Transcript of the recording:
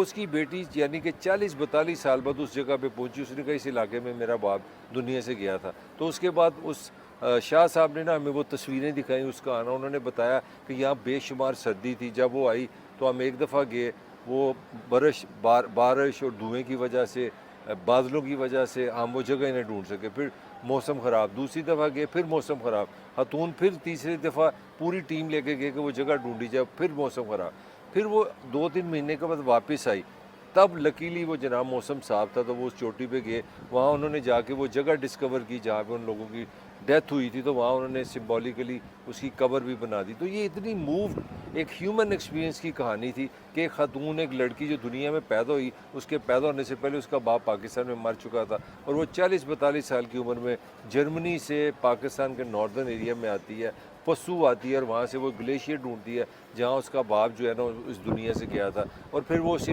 उसकी बेटी यानी कि 40-42 साल बाद उस जगह पे पहुंची। उसने कहा इस इलाके में मेरा बाप दुनिया से गया था। तो उसके बाद उस शाह साहब ने ना हमें वो तस्वीरें दिखाई उसका आना। उन्होंने बताया कि यहाँ बेशुमार सर्दी थी। जब वो आई तो हम एक दफ़ा गए, वो बारिश और धुएँ की वजह से, बादलों की वजह से हम वो जगह ही नहीं ढूंढ सके। फिर मौसम ख़राब, दूसरी दफ़ा गए फिर मौसम ख़राब। खातून फिर तीसरी दफ़ा पूरी टीम लेके गए कि वो जगह ढूंढी जाए, फिर मौसम ख़राब। फिर वो 2-3 महीने के बाद वापस आई। तब लकीली वो जनाब मौसम साफ़ था, तो वो उस चोटी पे गए। वहाँ उन्होंने जाके वो जगह डिस्कवर की जहाँ पे उन लोगों की डेथ हुई थी। तो वहाँ उन्होंने सिंबॉलिकली उसकी कबर भी बना दी। तो ये इतनी मूव एक ह्यूमन एक्सपीरियंस की कहानी थी कि एक खातून, एक लड़की जो दुनिया में पैदा हुई, उसके पैदा होने से पहले उसका बाप पाकिस्तान में मर चुका था और वो 40-42 साल की उम्र में जर्मनी से पाकिस्तान के नॉर्दर्न एरिया में आती है, पशु आती है और वहाँ से वो ग्लेशियर ढूंढती है जहाँ उसका बाप जो है ना इस दुनिया से गया था। और फिर वो